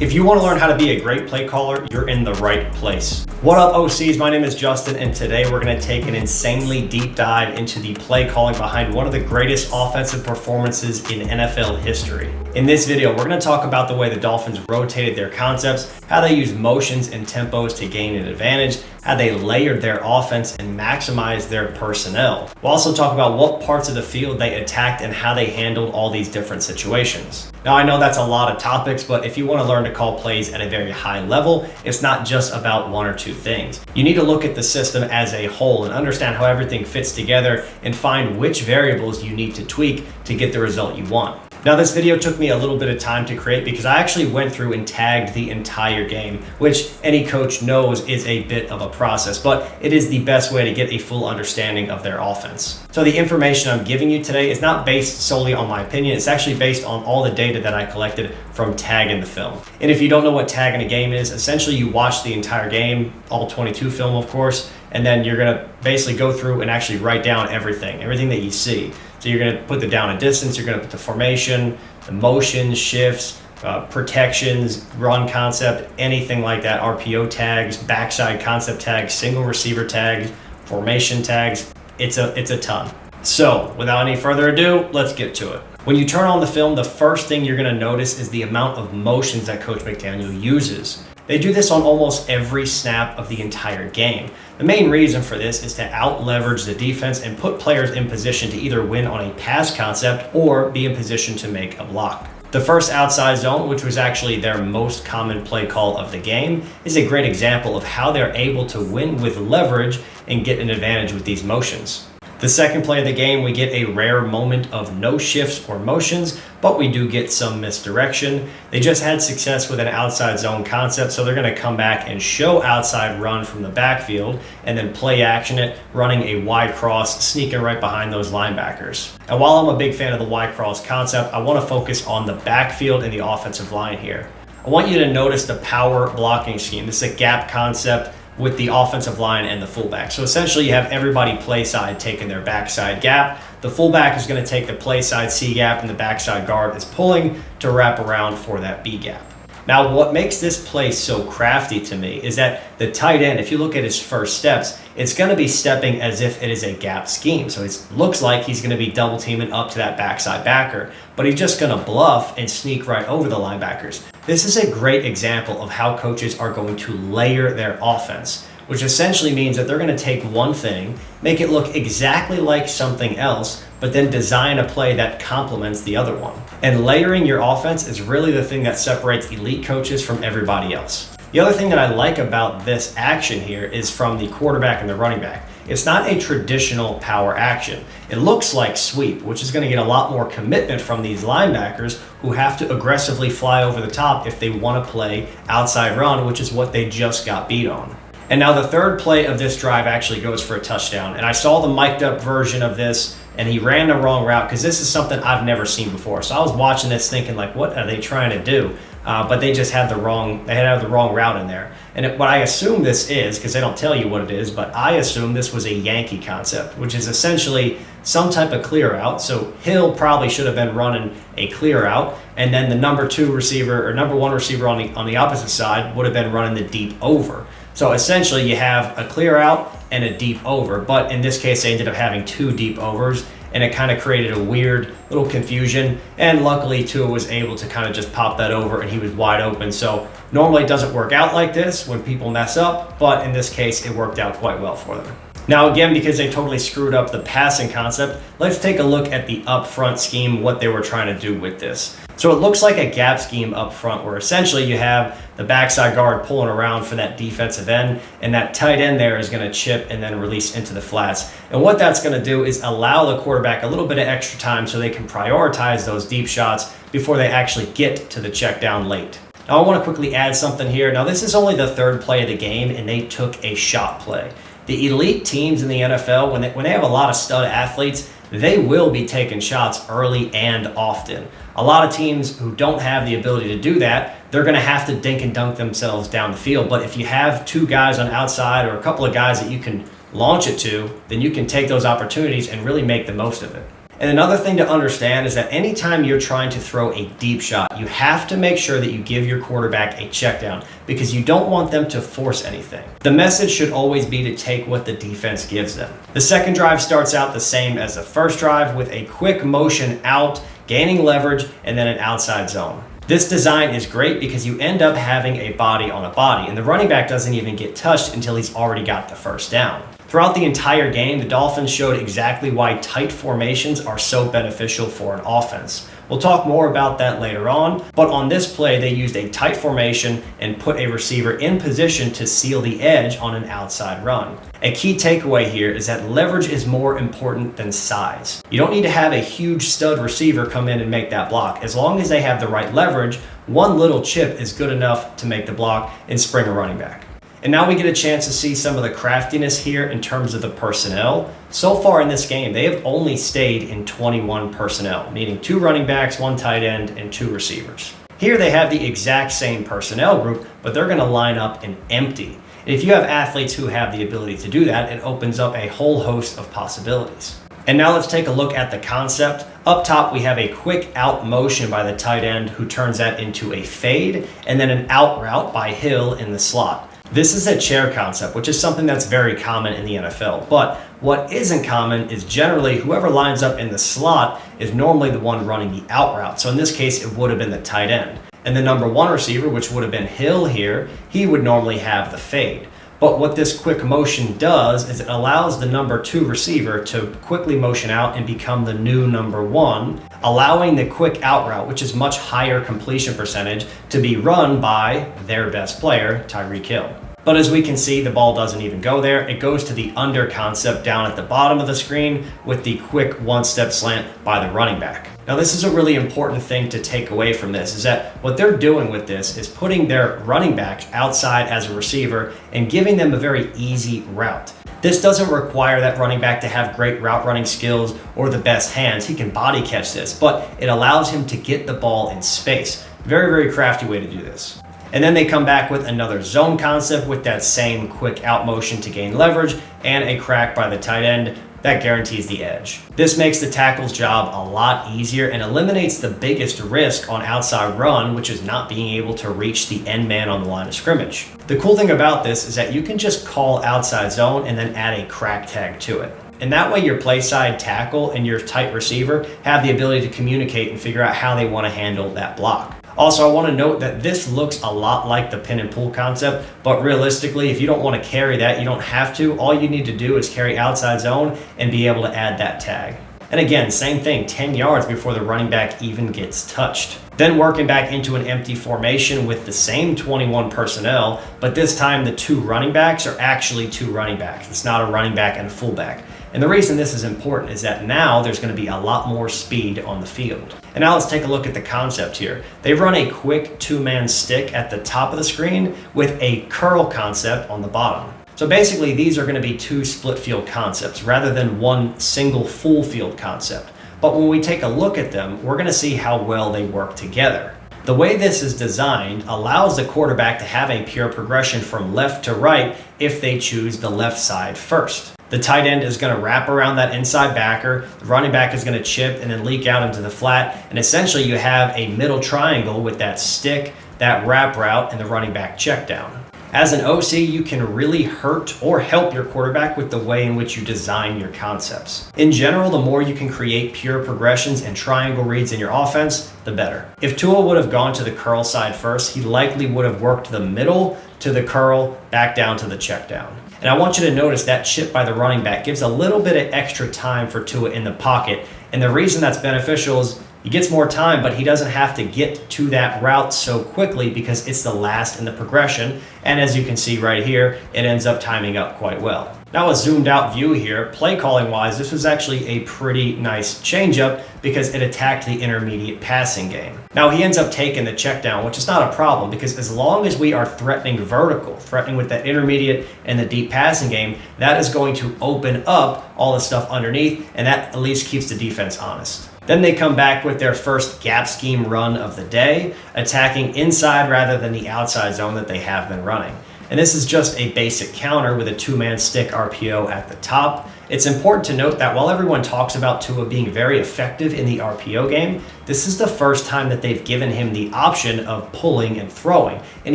If you want to learn how to be a great play caller, you're in the right place. What up, OCs? My name is Justin, and today we're going to take an insanely deep dive into the play calling behind one of the greatest offensive performances in NFL history. In this video, we're going to talk about the way the Dolphins rotated their concepts, how they used motions and tempos to gain an advantage, how they layered their offense and maximized their personnel. We'll also talk about what parts of the field they attacked and how they handled all these different situations. Now, I know that's a lot of topics, but if you want to learn to call plays at a very high level, it's not just about one or two things. You need to look at the system as a whole and understand how everything fits together and find which variables you need to tweak to get the result you want. Now, this video took me a little bit of time to create because I actually went through and tagged the entire game, which any coach knows is a bit of a process, but it is the best way to get a full understanding of their offense. So the information I'm giving you today is not based solely on my opinion. It's actually based on all the data that I collected from tagging the film. And if you don't know what tagging a game is, essentially you watch the entire game, all 22 film, of course, and then you're gonna basically go through and actually write down everything that you see. So you're going to put the down and distance, you're going to put the formation, the motions, shifts, protections, run concept, anything like that, RPO tags, backside concept tags, single receiver tags, formation tags. It's a ton. So without any further ado, let's get to it. When you turn on the film, the first thing you're going to notice is the amount of motions that Coach McDaniel uses. They do this on almost every snap of the entire game. The main reason for this is to out-leverage the defense and put players in position to either win on a pass concept or be in position to make a block. The first outside zone, which was actually their most common play call of the game, is a great example of how they're able to win with leverage and get an advantage with these motions. The second play of the game, we get a rare moment of no shifts or motions, but we do get some misdirection. They just had success with an outside zone concept, so they're going to come back and show outside run from the backfield and then play action it, running a Y cross, sneaking right behind those linebackers. And while I'm a big fan of the Y cross concept, I want to focus on the backfield and the offensive line here. I want you to notice the power blocking scheme. This is a gap concept with the offensive line and the fullback. So essentially you have everybody play side taking their backside gap. The fullback is going to take the play side C gap and the backside guard is pulling to wrap around for that B gap. Now, what makes this play so crafty to me is that the tight end, if you look at his first steps, it's going to be stepping as if it is a gap scheme. So it looks like he's going to be double teaming up to that backside backer, but he's just going to bluff and sneak right over the linebackers. This is a great example of how coaches are going to layer their offense, which essentially means that they're going to take one thing, make it look exactly like something else, but then design a play that complements the other one. And layering your offense is really the thing that separates elite coaches from everybody else. The other thing that I like about this action here is from the quarterback and the running back. It's not a traditional power action. It looks like sweep, which is going to get a lot more commitment from these linebackers who have to aggressively fly over the top if they want to play outside run, which is what they just got beat on. And now the third play of this drive actually goes for a touchdown. And I saw the mic'd up version of this, and he ran the wrong route because this is something I've never seen before. So I was watching this thinking, like, what are they trying to do? But they just had the wrong route in there. And what I assume this is, because they don't tell you what it is, but I assume this was a Yankee concept, which is essentially some type of clear out. So Hill probably should have been running a clear out, and then the number one receiver on the opposite side would have been running the deep over. So essentially you have a clear out and a deep over, but in this case they ended up having two deep overs, and it kind of created a weird little confusion, and luckily Tua was able to kind of just pop that over and he was wide open. So normally it doesn't work out like this when people mess up, but in this case it worked out quite well for them. Now again, because they totally screwed up the passing concept, let's take a look at the upfront scheme, what they were trying to do with this. So it looks like a gap scheme up front where essentially you have the backside guard pulling around for that defensive end, and that tight end there is going to chip and then release into the flats. And what that's going to do is allow the quarterback a little bit of extra time so they can prioritize those deep shots before they actually get to the check down late. Now I want to quickly add something here. Now this is only the third play of the game, and they took a shot play. The elite teams in the NFL, when they have a lot of stud athletes, they will be taking shots early and often. A lot of teams who don't have the ability to do that, they're going to have to dink and dunk themselves down the field. But if you have two guys on outside or a couple of guys that you can launch it to, then you can take those opportunities and really make the most of it. And another thing to understand is that anytime you're trying to throw a deep shot, you have to make sure that you give your quarterback a check down because you don't want them to force anything. The message should always be to take what the defense gives them. The second drive starts out the same as the first drive with a quick motion out, gaining leverage, and then an outside zone. This design is great because you end up having a body on a body, and the running back doesn't even get touched until he's already got the first down. Throughout the entire game, the Dolphins showed exactly why tight formations are so beneficial for an offense. We'll talk more about that later on, but on this play, they used a tight formation and put a receiver in position to seal the edge on an outside run. A key takeaway here is that leverage is more important than size. You don't need to have a huge stud receiver come in and make that block. As long as they have the right leverage, one little chip is good enough to make the block and spring a running back. And now we get a chance to see some of the craftiness here in terms of the personnel. So far in this game, they have only stayed in 21 personnel, meaning 2 running backs, 1 tight end, and 2 receivers. Here they have the exact same personnel group, but they're going to line up in empty. And if you have athletes who have the ability to do that, it opens up a whole host of possibilities. And now let's take a look at the concept. Up top, we have a quick out motion by the tight end who turns that into a fade, and then an out route by Hill in the slot. This is a chair concept, which is something that's very common in the NFL. But what isn't common is generally whoever lines up in the slot is normally the one running the out route. So in this case, it would have been the tight end. And the number 1 receiver, which would have been Hill here, he would normally have the fade. But what this quick motion does is it allows the number 2 receiver to quickly motion out and become the new number 1, allowing the quick out route, which is much higher completion percentage, to be run by their best player, Tyreek Hill. But as we can see, the ball doesn't even go there. It goes to the under concept down at the bottom of the screen with the quick one-step slant by the running back. Now, this is a really important thing to take away from this, is that what they're doing with this is putting their running backs outside as a receiver and giving them a very easy route. This doesn't require that running back to have great route running skills or the best hands. He can body catch this, but it allows him to get the ball in space. Very, very crafty way to do this. And then they come back with another zone concept with that same quick out motion to gain leverage and a crack by the tight end that guarantees the edge. This makes the tackle's job a lot easier and eliminates the biggest risk on outside run, which is not being able to reach the end man on the line of scrimmage. The cool thing about this is that you can just call outside zone and then add a crack tag to it. And that way your play side tackle and your tight receiver have the ability to communicate and figure out how they want to handle that block. Also, I want to note that this looks a lot like the pin and pull concept, but realistically, if you don't want to carry that, you don't have to. All you need to do is carry outside zone and be able to add that tag. And again, same thing, 10 yards before the running back even gets touched. Then working back into an empty formation with the same 21 personnel, but this time the 2 running backs are actually 2 running backs. It's not a running back and a fullback. And the reason this is important is that now there's going to be a lot more speed on the field. And now let's take a look at the concept here. They run a quick 2-man stick at the top of the screen with a curl concept on the bottom. So basically these are going to be 2 split field concepts rather than 1 single full field concept. But when we take a look at them, we're going to see how well they work together. The way this is designed allows the quarterback to have a pure progression from left to right if they choose the left side first. The tight end is going to wrap around that inside backer, the running back is going to chip and then leak out into the flat, and essentially you have a middle triangle with that stick, that wrap route, and the running back check down. As an OC, you can really hurt or help your quarterback with the way in which you design your concepts. In general, the more you can create pure progressions and triangle reads in your offense, the better. If Tua would have gone to the curl side first, he likely would have worked the middle to the curl, back down to the check down. And I want you to notice that chip by the running back gives a little bit of extra time for Tua in the pocket. And the reason that's beneficial is he gets more time, but he doesn't have to get to that route so quickly because it's the last in the progression. And as you can see right here, it ends up timing up quite well. Now a zoomed out view here, play calling wise, this was actually a pretty nice changeup because it attacked the intermediate passing game. Now he ends up taking the check down, which is not a problem because as long as we are threatening vertical, threatening with that intermediate and the deep passing game, that is going to open up all the stuff underneath, and that at least keeps the defense honest. Then they come back with their first gap scheme run of the day, attacking inside rather than the outside zone that they have been running. And this is just a basic counter with a 2-man stick RPO at the top. It's important to note that while everyone talks about Tua being very effective in the RPO game, this is the first time that they've given him the option of pulling and throwing, and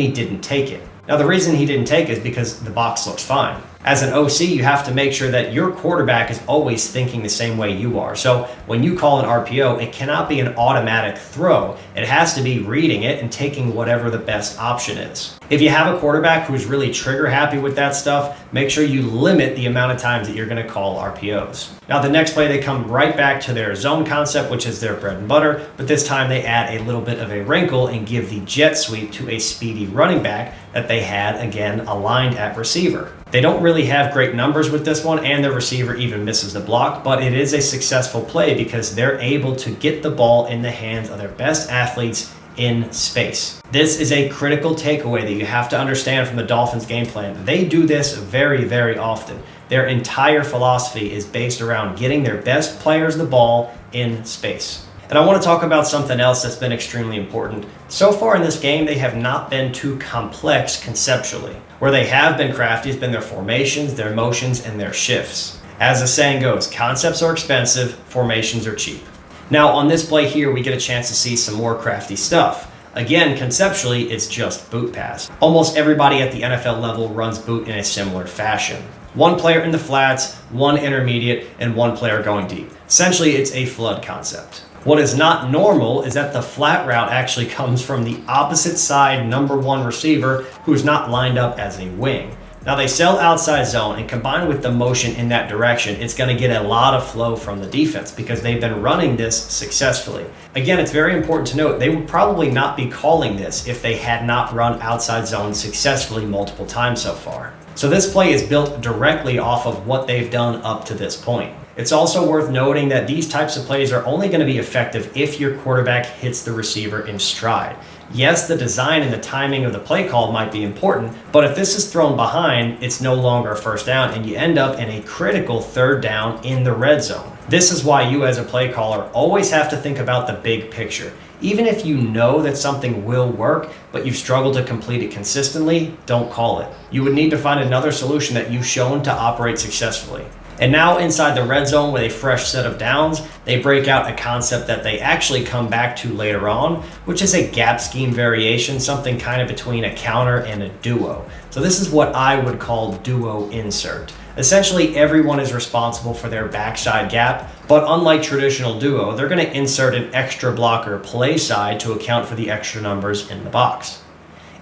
he didn't take it. Now, the reason he didn't take it is because the box looks fine. As an OC, you have to make sure that your quarterback is always thinking the same way you are. So when you call an RPO, it cannot be an automatic throw. It has to be reading it and taking whatever the best option is. If you have a quarterback who's really trigger happy with that stuff, make sure you limit the amount of times that you're going to call RPOs. Now, the next play, they come right back to their zone concept, which is their bread and butter, but this time they add a little bit of a wrinkle and give the jet sweep to a speedy running back that they had, again, aligned at receiver. They don't really have great numbers with this one, and the receiver even misses the block, but it is a successful play because they're able to get the ball in the hands of their best athletes in space. This is a critical takeaway that you have to understand from the Dolphins game plan. They do this very, very often. Their entire philosophy is based around getting their best players the ball in space. And I want to talk about something else that's been extremely important. So far in this game, they have not been too complex conceptually. Where they have been crafty has been their formations, their motions, and their shifts. As the saying goes, concepts are expensive, formations are cheap. Now on this play here, we get a chance to see some more crafty stuff. Again, conceptually, it's just boot pass. Almost everybody at the NFL level runs boot in a similar fashion. One player in the flats, one intermediate, and one player going deep. Essentially, it's a flood concept. What is not normal is that the flat route actually comes from the opposite side number one receiver who's not lined up as a wing. Now they sell outside zone, and combined with the motion in that direction, it's going to get a lot of flow from the defense because they've been running this successfully. Again, it's very important to note they would probably not be calling this if they had not run outside zone successfully multiple times so far. So this play is built directly off of what they've done up to this point. It's also worth noting that these types of plays are only going to be effective if your quarterback hits the receiver in stride. Yes, the design and the timing of the play call might be important, but if this is thrown behind, it's no longer a first down and you end up in a critical third down in the red zone. This is why you as a play caller always have to think about the big picture. Even if you know that something will work, but you've struggled to complete it consistently, don't call it. You would need to find another solution that you've shown to operate successfully. And now inside the red zone with a fresh set of downs, they break out a concept that they actually come back to later on, which is a gap scheme variation, something kind of between a counter and a duo. So this is what I would call duo insert. Essentially, everyone is responsible for their backside gap, but unlike traditional duo, they're going to insert an extra blocker play side to account for the extra numbers in the box.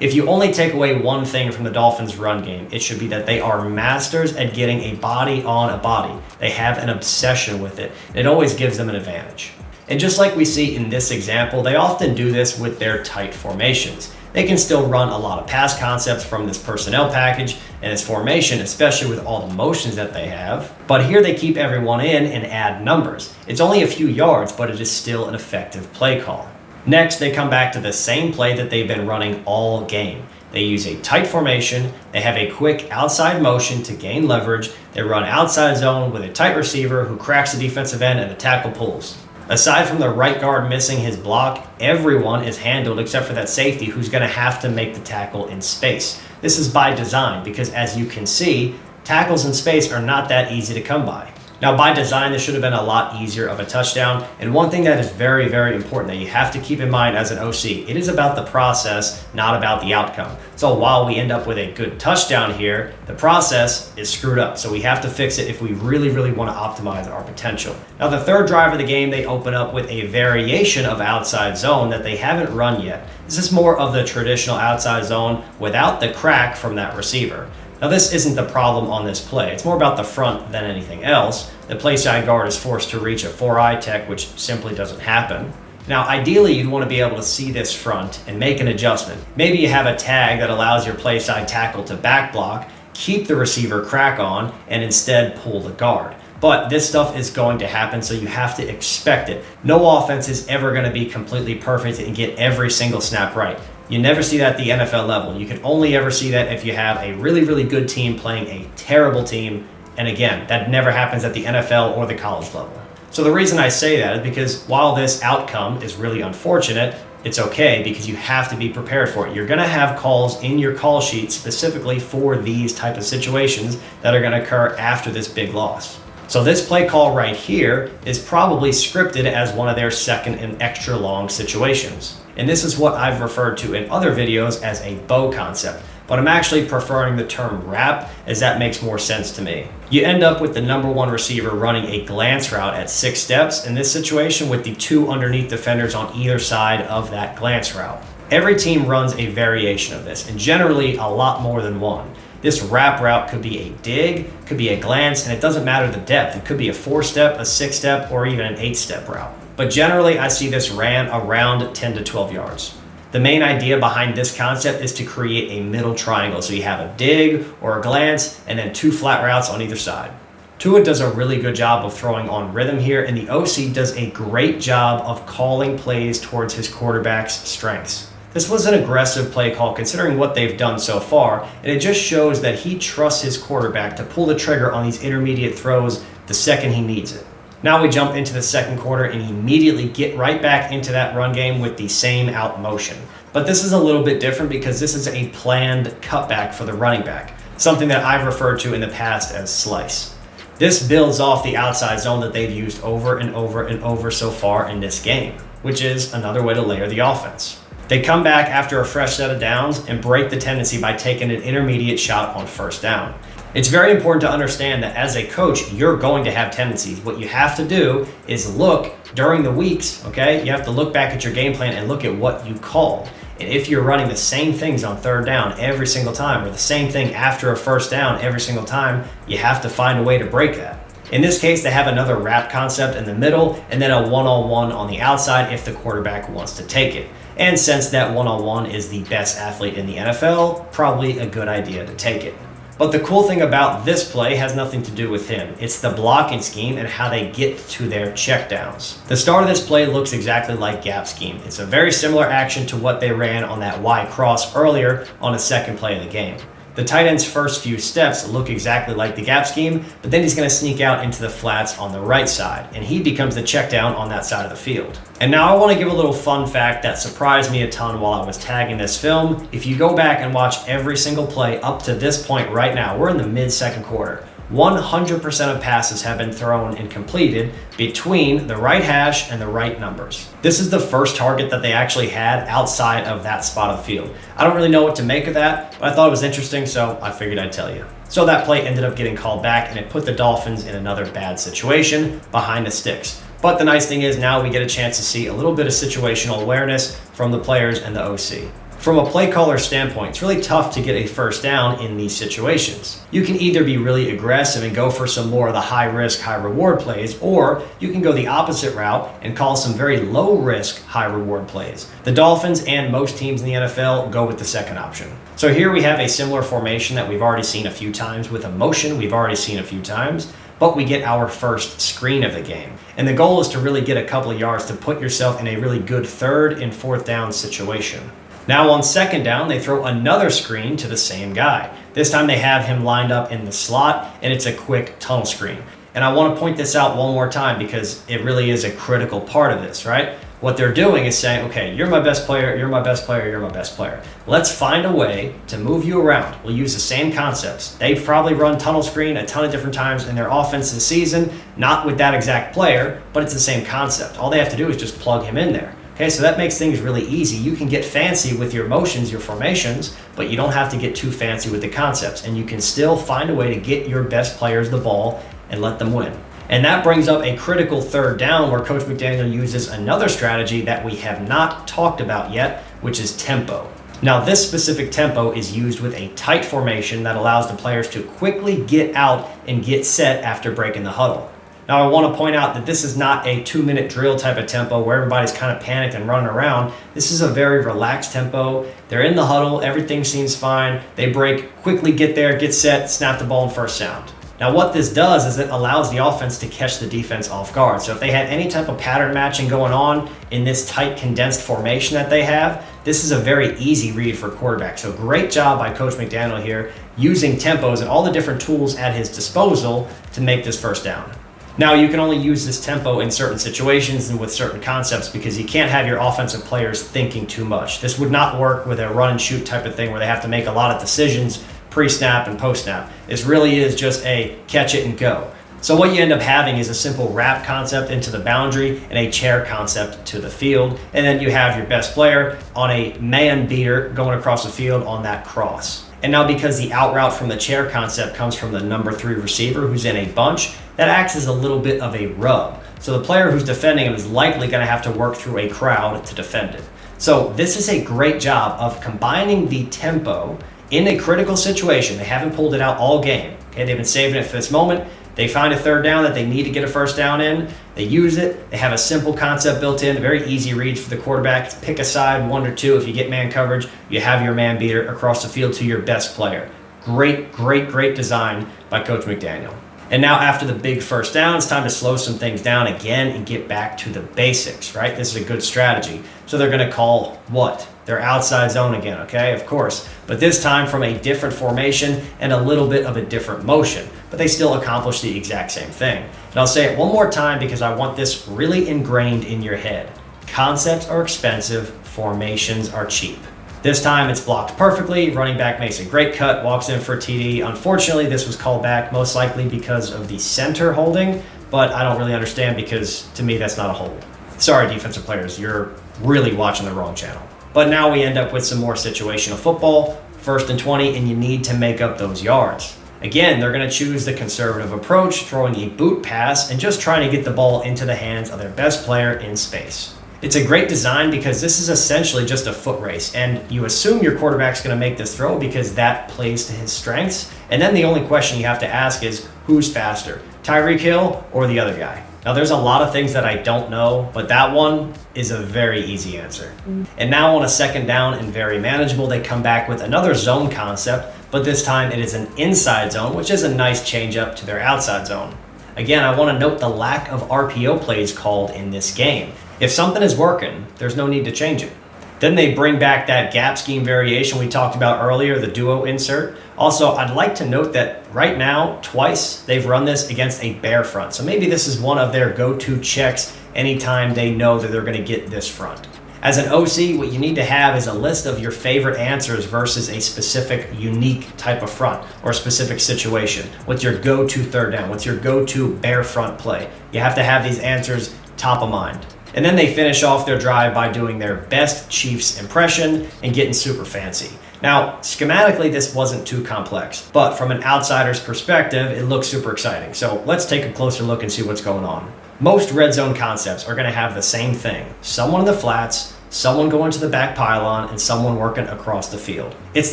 If you only take away one thing from the Dolphins' run game, it should be that they are masters at getting a body on a body. They have an obsession with it. It always gives them an advantage. And just like we see in this example, they often do this with their tight formations. They can still run a lot of pass concepts from this personnel package and this formation, especially with all the motions that they have. But here they keep everyone in and add numbers. It's only a few yards, but it is still an effective play call. Next, they come back to the same play that they've been running all game. They use a tight formation, they have a quick outside motion to gain leverage, they run outside zone with a tight receiver who cracks the defensive end and the tackle pulls. Aside from the right guard missing his block, everyone is handled except for that safety who's going to have to make the tackle in space. This is by design because, as you can see, tackles in space are not that easy to come by. Now, by design, this should have been a lot easier of a touchdown. And one thing that is very, very important that you have to keep in mind as an OC, it is about the process, not about the outcome. So while we end up with a good touchdown here, the process is screwed up. So we have to fix it if we really, really want to optimize our potential. Now, the third drive of the game, they open up with a variation of outside zone that they haven't run yet. This is more of the traditional outside zone without the crack from that receiver. Now, this isn't the problem on this play. It's more about the front than anything else. The play side guard is forced to reach a 4-eye tech, which simply doesn't happen. Now, ideally, you'd want to be able to see this front and make an adjustment. Maybe you have a tag that allows your play side tackle to back block, keep the receiver crack on, and instead pull the guard. But this stuff is going to happen, so you have to expect it. No offense is ever going to be completely perfect and get every single snap right. You never see that at the NFL level. You can only ever see that if you have a really, really good team playing a terrible team. And again, that never happens at the NFL or the college level. So the reason I say that is because while this outcome is really unfortunate, it's okay because you have to be prepared for it. You're going to have calls in your call sheet specifically for these type of situations that are going to occur after this big loss. So this play call right here is probably scripted as one of their second and extra long situations. And this is what I've referred to in other videos as a bow concept, but I'm actually preferring the term wrap as that makes more sense to me. You end up with the number one receiver running a glance route at 6 steps in this situation with the 2 underneath defenders on either side of that glance route. Every team runs a variation of this, and generally a lot more than one. This wrap route could be a dig, could be a glance, and it doesn't matter the depth. It could be a 4-step, a 6-step, or even an 8-step route. But generally, I see this ran around 10 to 12 yards. The main idea behind this concept is to create a middle triangle. So you have a dig or a glance, and then 2 flat routes on either side. Tua does a really good job of throwing on rhythm here, and the OC does a great job of calling plays towards his quarterback's strengths. This was an aggressive play call considering what they've done so far, and it just shows that he trusts his quarterback to pull the trigger on these intermediate throws the second he needs it. Now we jump into the second quarter and immediately get right back into that run game with the same out motion. But this is a little bit different because this is a planned cutback for the running back, something that I've referred to in the past as slice. This builds off the outside zone that they've used over and over and over so far in this game, which is another way to layer the offense. They come back after a fresh set of downs and break the tendency by taking an intermediate shot on first down. It's very important to understand that as a coach, you're going to have tendencies. What you have to do is look during the weeks, okay? You have to look back at your game plan and look at what you called. And if you're running the same things on third down every single time, or the same thing after a first down every single time, you have to find a way to break that. In this case, they have another wrap concept in the middle and then a one-on-one on the outside if the quarterback wants to take it. And since that one-on-one is the best athlete in the NFL, probably a good idea to take it. But the cool thing about this play has nothing to do with him. It's the blocking scheme and how they get to their checkdowns. The start of this play looks exactly like gap scheme. It's a very similar action to what they ran on that Y cross earlier on the second play of the game. The tight end's first few steps look exactly like the gap scheme, but then he's going to sneak out into the flats on the right side, and he becomes the check down on that side of the field. And now I want to give a little fun fact that surprised me a ton while I was tagging this film. If you go back and watch every single play up to this point right now, we're in the mid-second quarter. 100% of passes have been thrown and completed between the right hash and the right numbers. This is the first target that they actually had outside of that spot of the field. I don't really know what to make of that, but I thought it was interesting, so I figured I'd tell you. So that play ended up getting called back, and it put the Dolphins in another bad situation behind the sticks. But the nice thing is now we get a chance to see a little bit of situational awareness from the players and the OC. From a play caller standpoint, it's really tough to get a first down in these situations. You can either be really aggressive and go for some more of the high risk, high reward plays, or you can go the opposite route and call some very low risk, high reward plays. The Dolphins and most teams in the NFL go with the second option. So here we have a similar formation that we've already seen a few times with a motion we've already seen a few times, but we get our first screen of the game. And the goal is to really get a couple of yards to put yourself in a really good third and fourth down situation. Now on second down, they throw another screen to the same guy. This time they have him lined up in the slot, and it's a quick tunnel screen. And I want to point this out one more time because it really is a critical part of this, right? What they're doing is saying, okay, you're my best player, you're my best player, you're my best player. Let's find a way to move you around. We'll use the same concepts. They've probably run tunnel screen a ton of different times in their offense this season, not with that exact player, but it's the same concept. All they have to do is just plug him in there. Okay, so that makes things really easy. You can get fancy with your motions, your formations, but you don't have to get too fancy with the concepts, and you can still find a way to get your best players the ball and let them win. And that brings up a critical third down where Coach McDaniel uses another strategy that we have not talked about yet, which is tempo. Now, this specific tempo is used with a tight formation that allows the players to quickly get out and get set after breaking the huddle. Now, I want to point out that this is not a 2-minute drill type of tempo where everybody's kind of panicked and running around. This is a very relaxed tempo. They're in the huddle. Everything seems fine. They break, quickly get there, get set, snap the ball in first sound. Now, what this does is it allows the offense to catch the defense off guard. So if they had any type of pattern matching going on in this tight, condensed formation that they have, this is a very easy read for quarterback. So great job by Coach McDaniel here using tempos and all the different tools at his disposal to make this first down. Now, you can only use this tempo in certain situations and with certain concepts because you can't have your offensive players thinking too much. This would not work with a run and shoot type of thing where they have to make a lot of decisions pre-snap and post-snap. This really is just a catch it and go. So what you end up having is a simple wrap concept into the boundary and a chair concept to the field. And then you have your best player on a man beater going across the field on that cross. And now because the out route from the chair concept comes from the number 3 receiver who's in a bunch, that acts as a little bit of a rub. So the player who's defending him is likely going to have to work through a crowd to defend it. So this is a great job of combining the tempo in a critical situation. They haven't pulled it out all game. Okay, they've been saving it for this moment. They find a third down that they need to get a first down in. They use it. They have a simple concept built in, very easy reads for the quarterback. It's pick a side, 1 or 2. If you get man coverage, you have your man beater across the field to your best player. Great, great, great design by Coach McDaniel. And now after the big first down, it's time to slow some things down again and get back to the basics, right? This is a good strategy. So they're going to call what? Their outside zone again, okay? Of course. But this time from a different formation and a little bit of a different motion. But they still accomplish the exact same thing. And I'll say it one more time because I want this really ingrained in your head. Concepts are expensive, formations are cheap. This time it's blocked perfectly. Running back makes a great cut, walks in for a TD. Unfortunately, this was called back most likely because of the center holding, but I don't really understand because to me that's not a hold. Sorry, defensive players, you're really watching the wrong channel. But now we end up with some more situational football, 1st and 20, and you need to make up those yards. Again, they're going to choose the conservative approach, throwing a boot pass and just trying to get the ball into the hands of their best player in space. It's a great design because this is essentially just a foot race, and you assume your quarterback's going to make this throw because that plays to his strengths. And then the only question you have to ask is, who's faster, Tyreek Hill or the other guy? Now, there's a lot of things that I don't know, but that one is a very easy answer. And now on a 2nd down and very manageable, they come back with another zone concept, but this time it is an inside zone, which is a nice change up to their outside zone. Again, I want to note the lack of RPO plays called in this game. If something is working, there's no need to change it. Then they bring back that gap scheme variation we talked about earlier, the duo insert. Also, I'd like to note that right now, twice, they've run this against a bear front. So maybe this is one of their go-to checks anytime they know that they're going to get this front. As an OC, what you need to have is a list of your favorite answers versus a specific, unique type of front or a specific situation. What's your go-to third down? What's your go-to bear front play? You have to have these answers top of mind. And then they finish off their drive by doing their best Chiefs impression and getting super fancy. Now, schematically, this wasn't too complex, but from an outsider's perspective, it looks super exciting. So let's take a closer look and see what's going on. Most red zone concepts are going to have the same thing. Someone in the flats, someone going to the back pylon, and someone working across the field. It's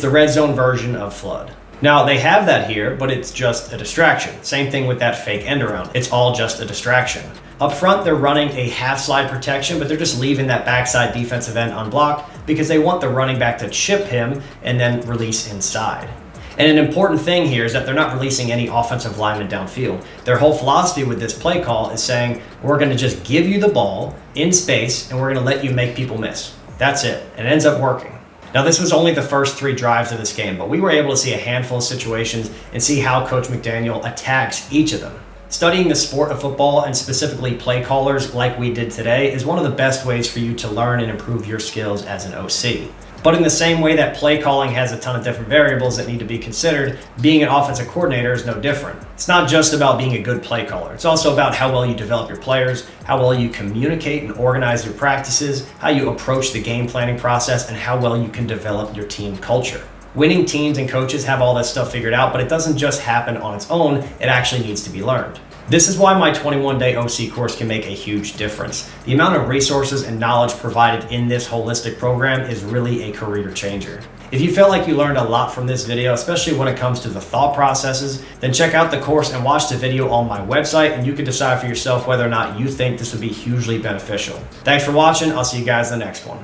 the red zone version of flood. Now, they have that here, but it's just a distraction. Same thing with that fake end around. It's all just a distraction. Up front, they're running a half slide protection, but they're just leaving that backside defensive end unblocked because they want the running back to chip him and then release inside. And an important thing here is that they're not releasing any offensive linemen downfield. Their whole philosophy with this play call is saying, we're going to just give you the ball in space and we're going to let you make people miss. That's it. And it ends up working. Now, this was only the first 3 drives of this game, but we were able to see a handful of situations and see how Coach McDaniel attacks each of them. Studying the sport of football and specifically play callers like we did today is one of the best ways for you to learn and improve your skills as an OC. But in the same way that play calling has a ton of different variables that need to be considered, being an offensive coordinator is no different. It's not just about being a good play caller. It's also about how well you develop your players, how well you communicate and organize your practices, how you approach the game planning process, and how well you can develop your team culture. Winning teams and coaches have all that stuff figured out, but it doesn't just happen on its own. It actually needs to be learned. This is why my 21-day OC course can make a huge difference. The amount of resources and knowledge provided in this holistic program is really a career changer. If you felt like you learned a lot from this video, especially when it comes to the thought processes, then check out the course and watch the video on my website, and you can decide for yourself whether or not you think this would be hugely beneficial. Thanks for watching. I'll see you guys in the next one.